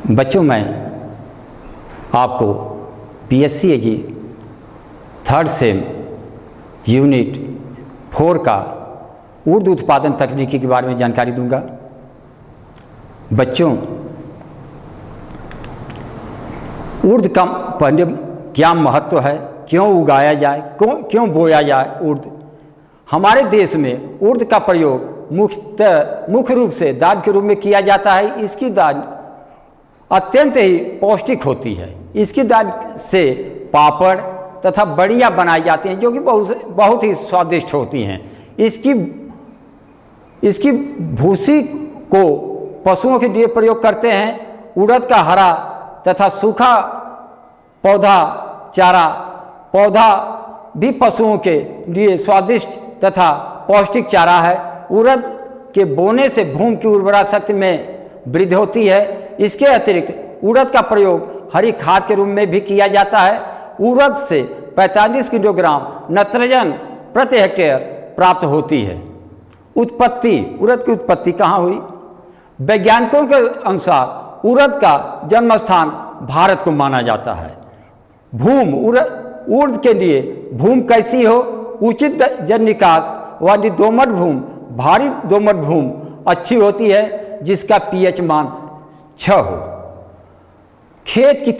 बच्चों, मैं आपको PSCAG थर्ड सेम यूनिट 4 का उर्द उत्पादन तकनीकी के बारे में जानकारी दूंगा। बच्चों, उर्द का पहले क्या महत्व है, क्यों उगाया जाए, क्यों बोया जाए उर्द। हमारे देश में उर्द का प्रयोग मुख्य रूप से दाल के रूप में किया जाता है। इसकी दाल अत्यंत ही पौष्टिक होती है। इसकी दाल से पापड़ तथा बड़ियाँ बनाई जाती हैं जो कि बहुत ही स्वादिष्ट होती हैं। इसकी भूसी को पशुओं के लिए प्रयोग करते हैं। उड़द का हरा तथा सूखा पौधा भी पशुओं के लिए स्वादिष्ट तथा पौष्टिक चारा है। उड़द के बोने से भूमि की उर्वरा शक्ति में वृद्धि होती है। इसके अतिरिक्त उड़द का प्रयोग हरी खाद के रूप में भी किया जाता है। उड़द से 45 किलोग्राम नाइट्रोजन प्रति हेक्टेयर प्राप्त होती है। उड़द की उत्पत्ति कहाँ हुई? वैज्ञानिकों के अनुसार उड़द का जन्म स्थान भारत को माना जाता है। उड़द के लिए भूमि कैसी हो? उचित जल निकास वाली दोमट भूमि, भारी दोमट भूमि अच्छी होती है जिसका pH मान 6 हो। खेत की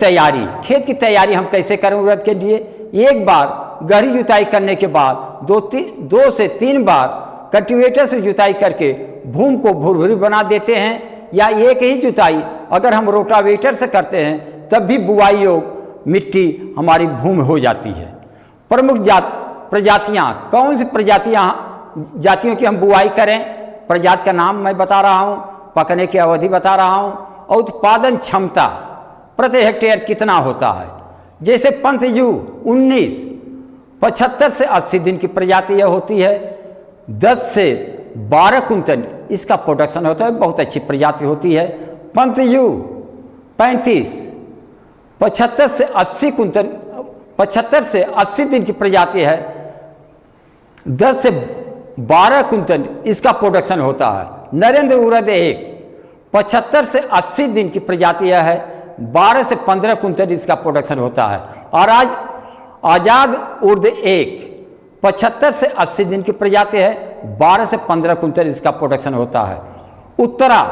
तैयारी हम कैसे करें उड़द के लिए? एक बार गहरी जुताई करने के बाद 2 से 3 बार कल्टीवेटर से जुताई करके भूमि को भुरभुरी बना देते हैं, या एक ही जुताई अगर हम रोटावेटर से करते हैं तब भी बुआई योग मिट्टी हमारी भूमि हो जाती है। प्रमुख प्रजातियाँ कौन सी जातियों की हम बुआई करें? प्रजाति का नाम मैं बता रहा हूँ, पकने की अवधि बता रहा हूँ और उत्पादन क्षमता प्रति हेक्टेयर कितना होता है। जैसे पंथयू 19 75 से 80 दिन की प्रजाति यह होती है। 10 से 12 कुंटल इसका प्रोडक्शन होता है, बहुत अच्छी प्रजाति होती है। पंथयू 35 75 से 80 दिन की प्रजाति है। 10 से 12 कुंटल इसका प्रोडक्शन होता है। नरेंद्र उड़द 1 75 से 80 दिन की प्रजाति है। 12 से 15 कुंटल इसका प्रोडक्शन होता है। और आज आज़ाद उड़द 1 75 से 80 दिन की प्रजाति है। 12 से 15 कुंटल इसका प्रोडक्शन होता है। उत्तरा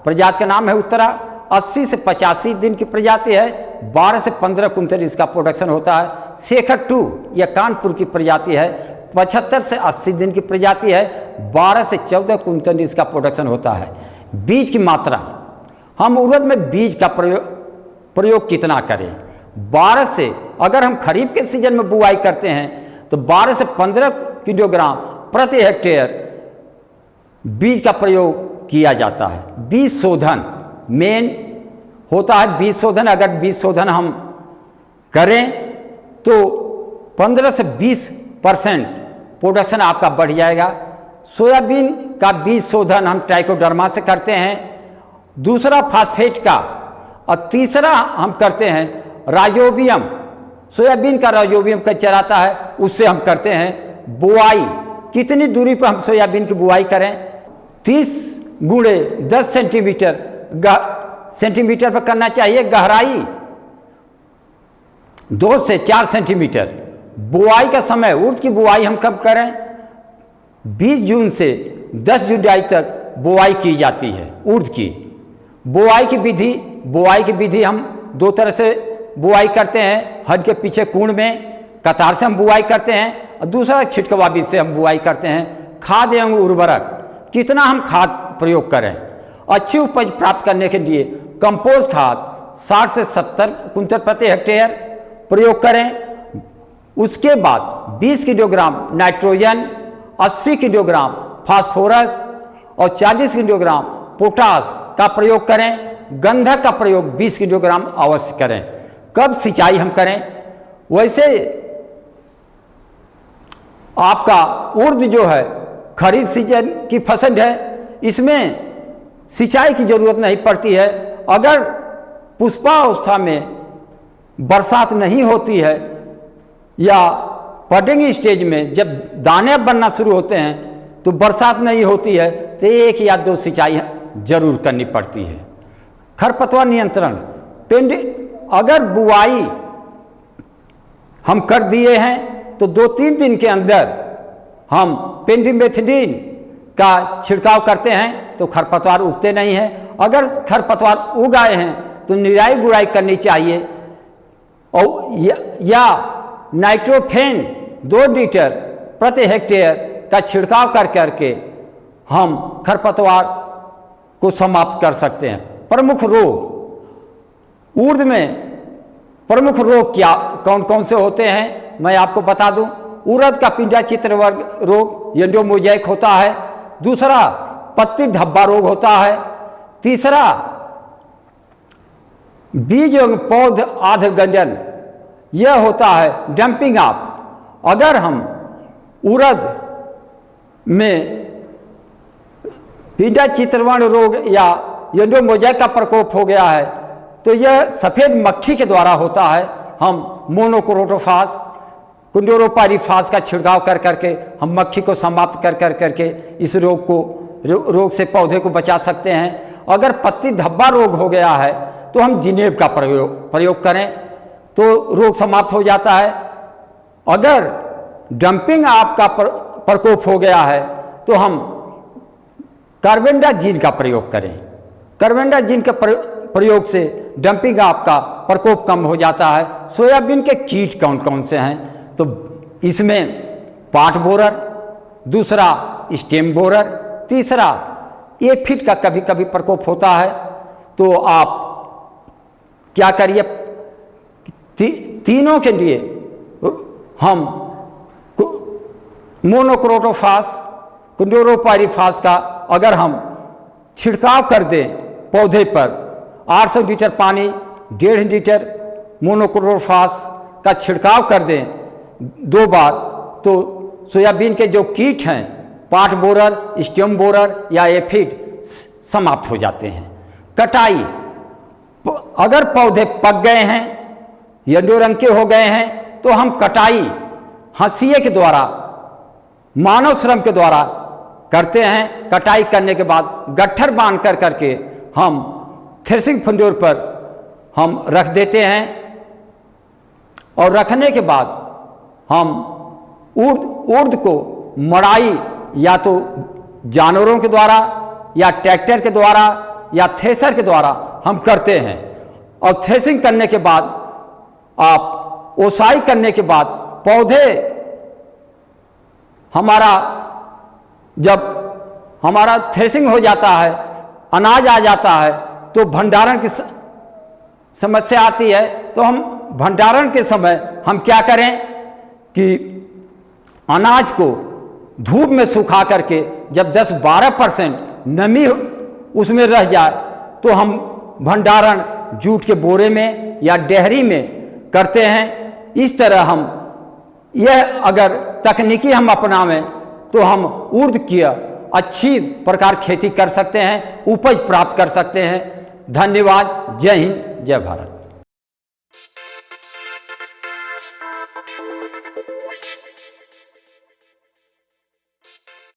प्रजाति का नाम है उत्तरा, 80 से 85 दिन की प्रजाति है। 12 से 15 कुंटल इसका प्रोडक्शन होता है। शेखर 2 यह कानपुर की प्रजाति है, 75 से 80 दिन की प्रजाति है। 12 से 14 कुंटल इसका प्रोडक्शन होता है। बीज की मात्रा, हम उड़द में बीज का प्रयोग कितना करें? 12 से, अगर हम खरीफ के सीजन में बुआई करते हैं तो 12 से 15 किलोग्राम प्रति हेक्टेयर बीज का प्रयोग किया जाता है। बीज शोधन मेन होता है। बीज शोधन, अगर बीज शोधन हम करें तो 15 से 20% प्रोडक्शन आपका बढ़ जाएगा। सोयाबीन का बीज शोधन हम ट्राइकोडर्मा से करते हैं। दूसरा फास्फेट का, और तीसरा हम करते हैं राइजोबियम। सोयाबीन का राइजोबियम कल्चर आता है, उससे हम करते हैं। बुआई कितनी दूरी पर हम सोयाबीन की बुआई करें? 30 गुणे 10 सेंटीमीटर पर करना चाहिए। गहराई 2 से 4 सेंटीमीटर। बुआई का समय, उर्द की बुआई हम कब करें? 20 जून से 10 जुलाई तक बुआई की जाती है उर्द की। बुआई की विधि हम 2 तरह से बुआई करते हैं। हद के पीछे कूण में कतार से हम बुआई करते हैं, और दूसरा छिटकवा बीज से हम बुआई करते हैं। खाद एवं उर्वरक, कितना हम खाद प्रयोग करें? अच्छी उपज प्राप्त करने के लिए कंपोस्ट खाद 60 से 70 कुंटल प्रति हेक्टेयर प्रयोग करें। उसके बाद 20 किलोग्राम नाइट्रोजन, 80 किलोग्राम फास्फोरस और 40 किलोग्राम पोटास का प्रयोग करें। गंधक का प्रयोग 20 किलोग्राम अवश्य करें। कब सिंचाई हम करें? वैसे आपका उर्द जो है खरीफ सीजन की फसल है, इसमें सिंचाई की जरूरत नहीं पड़ती है। अगर पुष्पावस्था में बरसात नहीं होती है या बडिंग स्टेज में जब दाने बनना शुरू होते हैं तो बरसात नहीं होती है, तो 1 या 2 सिंचाई जरूर करनी पड़ती है। खरपतवार नियंत्रण, अगर बुआई हम कर दिए हैं तो 2-3 दिन के अंदर हम पेंडिमेथिलिन का छिड़काव करते हैं तो खरपतवार उगते नहीं हैं। अगर खरपतवार उग आए हैं तो निराई गुड़ाई करनी चाहिए और या नाइट्रोफेन 2 लीटर प्रति हेक्टेयर का छिड़काव कर करके हम खरपतवार को समाप्त कर सकते हैं। प्रमुख रोग, उर्द में प्रमुख रोग क्या कौन कौन से होते हैं मैं आपको बता दूं। उड़द का पिंडा चित्र वर्ग रोग एंडोमोजाइक होता है। दूसरा पत्ती धब्बा रोग होता है। तीसरा बीज एवं पौध आध गंजन यह होता है डंपिंग ऑफ। अगर हम उड़द में पिंडा चित्रवर्ण रोग या एंडोमोजाइक का प्रकोप हो गया है तो यह सफ़ेद मक्खी के द्वारा होता है। हम मोनोक्रोटोफास कुंडोरोपाइरिफास का छिड़काव कर करके हम मक्खी को समाप्त कर करके इस रोग से पौधे को बचा सकते हैं। अगर पत्ती धब्बा रोग हो गया है तो हम जिनेब का प्रयोग करें तो रोग समाप्त हो जाता है। अगर डंपिंग ऑफ का प्रकोप हो गया है तो हम कार्बेंडाजीन का प्रयोग करें। कार्बेंडाजीन के प्रयोग से डंपिंग ऑफ का प्रकोप कम हो जाता है। सोयाबीन के कीट कौन कौन से हैं तो इसमें पाट बोरर, दूसरा स्टेम बोरर, तीसरा एफिड का कभी कभी प्रकोप होता है। तो आप क्या करिए, तीनों के लिए हम मोनोक्रोटोफास कुंडोरोपाइरिफास का अगर हम छिड़काव कर दें पौधे पर 800 लीटर पानी 1.5 लीटर मोनोक्रोटोफास का छिड़काव कर दें 2 बार तो सोयाबीन के जो कीट हैं पाट बोरर, स्टेम बोरर या एफिड समाप्त हो जाते हैं। कटाई, अगर पौधे पक गए हैं येलो रंग के हो गए हैं तो हम कटाई हंसिए के द्वारा मानव श्रम के द्वारा करते हैं। कटाई करने के बाद गट्ठर बांध कर करके हम थ्रेसिंग फ्लोर पर हम रख देते हैं और रखने के बाद हम उर्द को मड़ाई या तो जानवरों के द्वारा या ट्रैक्टर के द्वारा या थ्रेसर के द्वारा हम करते हैं। और थ्रेसिंग करने के बाद आप ओसाई करने के बाद पौधे जब हमारा थ्रेसिंग हो जाता है अनाज आ जाता है तो भंडारण की समस्या आती है। तो हम भंडारण के समय हम क्या करें कि अनाज को धूप में सुखा करके जब 10-12% नमी उसमें रह जाए तो हम भंडारण जूट के बोरे में या डेहरी में करते हैं। इस तरह हम यह अगर तकनीकी हम अपनावें तो हम उर्द की अच्छी प्रकार खेती कर सकते हैं, उपज प्राप्त कर सकते हैं। धन्यवाद। जय हिंद, जय भारत।